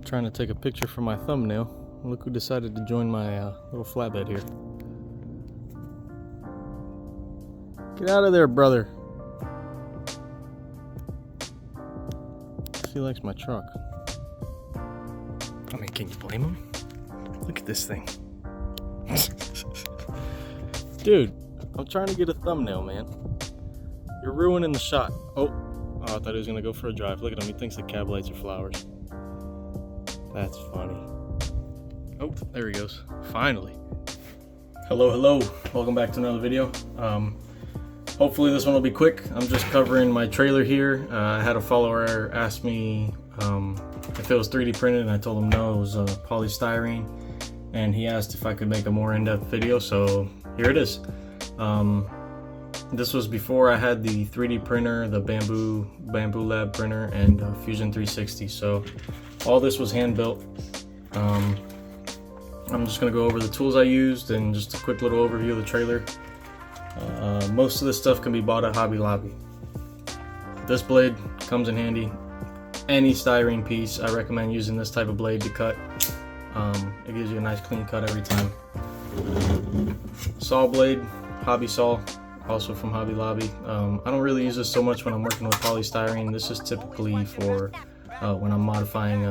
Trying to take a picture for my thumbnail. Look who decided to join my little flatbed here. Get out of there, brother. He likes my truck. I mean, can you blame him? Look at this thing. Dude, I'm trying to get a thumbnail, man. You're ruining the shot. Oh, I thought he was gonna go for a drive. Look at him, he thinks the cab lights are flowers. That's funny. Oh, there he goes. Finally. Hello. Welcome back to another video. Hopefully this one will be quick. I'm just covering my trailer here. I had a follower ask me if it was 3D printed, and I told him no, it was polystyrene. And he asked if I could make a more in-depth video, so here it is. This was before I had the 3D printer, the Bamboo Lab printer, and Fusion 360. So all this was hand built. I'm just gonna go over the tools I used and just a quick little overview of the trailer. Most of this stuff can be bought at Hobby Lobby. This blade comes in handy. Any styrene piece, I recommend using this type of blade to cut. It gives you a nice clean cut every time. Saw blade, hobby saw, also from Hobby Lobby. I don't really use this so much when I'm working with polystyrene. This is typically for when I'm modifying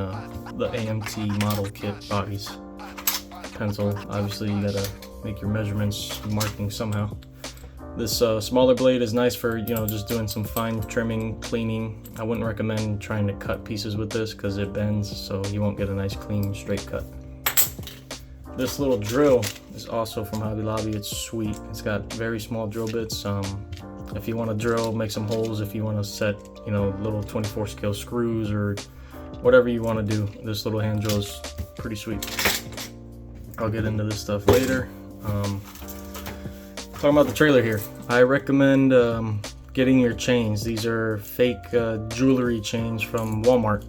the AMT model kit bodies. Pencil, obviously you gotta make your measurements, marking somehow. This smaller blade is nice for, just doing some fine trimming, cleaning. I wouldn't recommend trying to cut pieces with this because it bends, so you won't get a nice clean straight cut. This little drill is also from Hobby Lobby. It's sweet. It's got very small drill bits. If you want to drill, make some holes. If you want to set, little 24 scale screws or whatever you want to do, this little hand drill is pretty sweet. I'll get into this stuff later. Talking about the trailer here, I recommend getting your chains. These are fake jewelry chains from Walmart.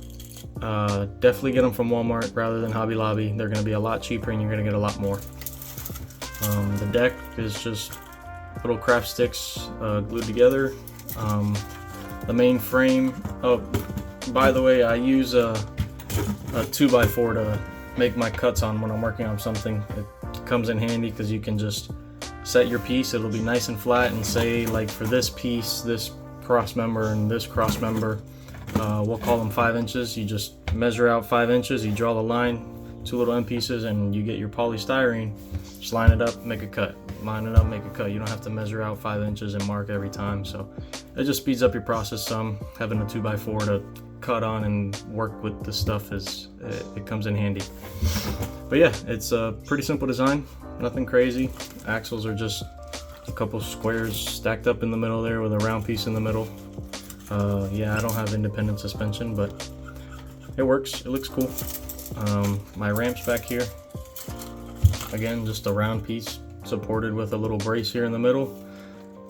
Definitely get them from Walmart rather than Hobby Lobby. They're going to be a lot cheaper and you're going to get a lot more. The deck is just little craft sticks glued together. The main frame, oh, by the way, I use a 2x4 to make my cuts on when I'm working on something. It comes in handy because you can just set your piece. It'll be nice and flat, and say like for this piece, this cross member and this cross member, we'll call them 5 inches. You just measure out 5 inches, you draw the line, 2 little end pieces, and you get your polystyrene. Just line it up, make a cut. Line it up, make a cut. You don't have to measure out 5 inches and mark every time. So it just speeds up your process some. Having a 2x4 to cut on and work with the stuff it comes in handy. But yeah, it's a pretty simple design, nothing crazy. Axles are just a couple squares stacked up in the middle there with a round piece in the middle. Yeah, I don't have independent suspension, but it works. It looks cool. My ramps back here, again, just a round piece supported with a little brace here in the middle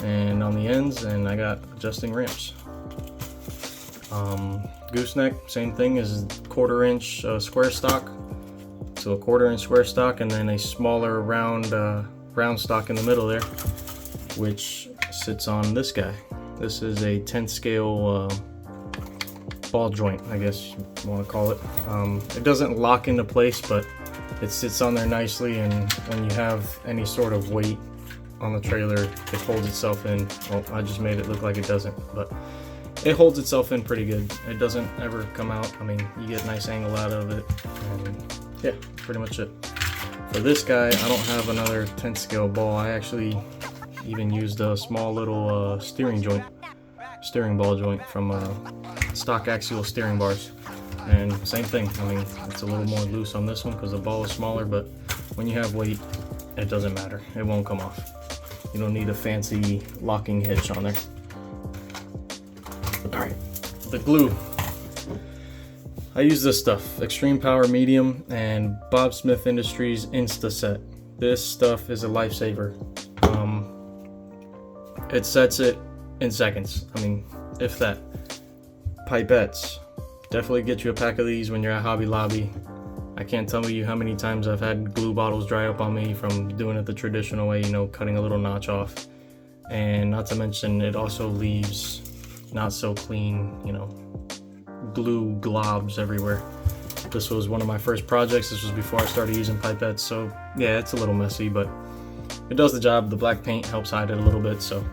and on the ends, and I got adjusting ramps. Gooseneck, same thing, is 1/4 inch square stock. So a 1/4 inch square stock, and then a smaller round stock in the middle there, which sits on this guy. This is a 10 scale ball joint, I guess you want to call it. It doesn't lock into place, but it sits on there nicely, and when you have any sort of weight on the trailer, it holds itself in. Well, I just made it look like it doesn't, but it holds itself in pretty good. It doesn't ever come out. I mean, you get a nice angle out of it, and yeah, pretty much it. For this guy, I don't have another 10 scale ball. I actually even used a small little steering ball joint from stock axial steering bars. And same thing, I mean, it's a little more loose on this one because the ball is smaller, but when you have weight, it doesn't matter. It won't come off. You don't need a fancy locking hitch on there. Alright, the glue. I use this stuff, Extreme Power Medium and Bob Smith Industries Instaset. This stuff is a lifesaver. It sets it in seconds. I mean, if that. Pipettes. Definitely get you a pack of these when you're at Hobby Lobby. I can't tell you how many times I've had glue bottles dry up on me from doing it the traditional way, cutting a little notch off. And not to mention, it also leaves not so clean, glue globs everywhere. This was one of my first projects. This was before I started using pipettes, so yeah, it's a little messy, but it does the job. The black paint helps hide it a little bit. So,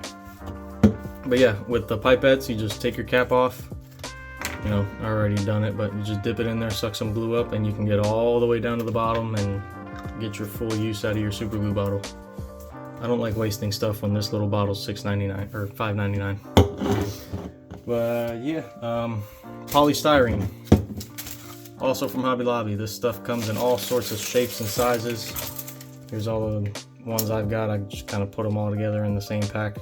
but yeah, with the pipettes, you just take your cap off. You know, I already done it, but you just dip it in there, suck some glue up, and you can get all the way down to the bottom and get your full use out of your super glue bottle. I don't like wasting stuff when this little bottle's $6.99 or $5.99. But yeah, polystyrene, also from Hobby Lobby. This stuff comes in all sorts of shapes and sizes. Here's all the ones I've got. I just kind of put them all together in the same pack.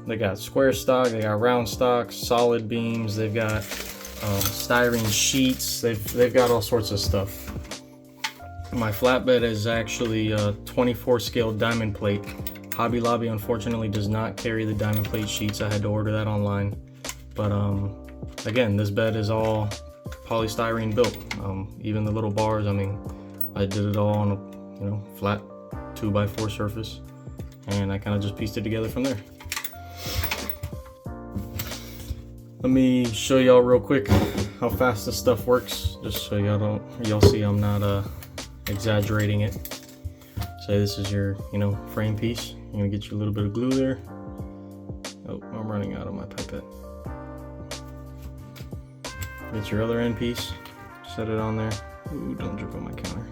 They got square stock, they got round stock, solid beams, they've got styrene sheets, they've got all sorts of stuff. My flatbed is actually a 24 scale diamond plate. Hobby Lobby unfortunately does not carry the diamond plate sheets. I had to order that online. But again, this bed is all polystyrene built. Even the little bars, I mean, I did it all on a, you know, flat 2x4 surface, and I kind of just pieced it together from there. Let me show y'all real quick how fast this stuff works, just so y'all see I'm not exaggerating it. Say this is your, you know, frame piece. You're gonna get you a little bit of glue there. Oh, I'm running out of my pipette. Get your other end piece, set it on there. Ooh, don't drip on my counter.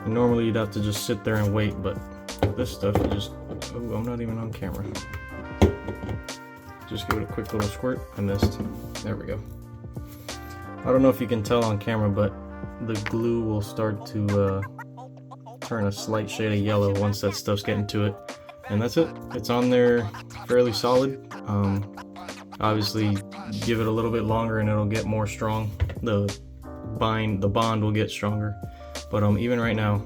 And normally you'd have to just sit there and wait, but this stuff you just, oh, I'm not even on camera. Just give it a quick little squirt. I missed. There we go. I don't know if you can tell on camera, but the glue will start to turn a slight shade of yellow once that stuff's getting to it. And that's it. It's on there fairly solid. Obviously, give it a little bit longer and it'll get more strong. The bond will get stronger. But even right now,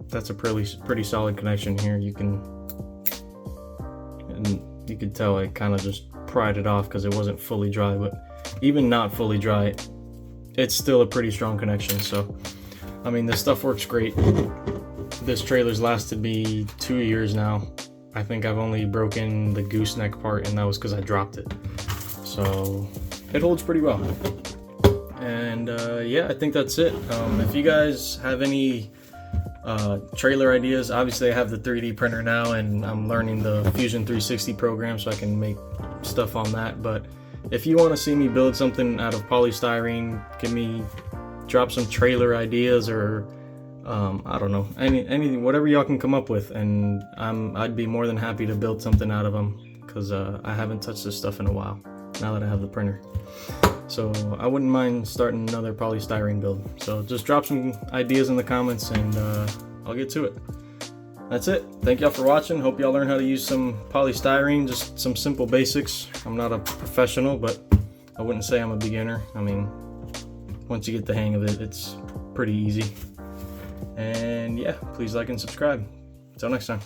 that's a pretty solid connection here. You can tell I kind of just pried it off because it wasn't fully dry, but even not fully dry, it's still a pretty strong connection. So I mean, this stuff works great. This trailer's lasted me 2 years now. I think I've only broken the gooseneck part, and that was because I dropped it. So it holds pretty well. And yeah, I think that's it. If you guys have any trailer ideas, obviously I have the 3D printer now, and I'm learning the Fusion 360 program so I can make stuff on that. But if you want to see me build something out of polystyrene, drop some trailer ideas, or I don't know, anything, whatever y'all can come up with, and I'd be more than happy to build something out of them, because I haven't touched this stuff in a while now that I have the printer. So I wouldn't mind starting another polystyrene build. So just drop some ideas in the comments, and I'll get to it. That's it. Thank y'all for watching. Hope y'all learn how to use some polystyrene, just some simple basics. I'm not a professional, but I wouldn't say I'm a beginner. I mean, once you get the hang of it, it's pretty easy. And yeah, please like and subscribe. Until next time.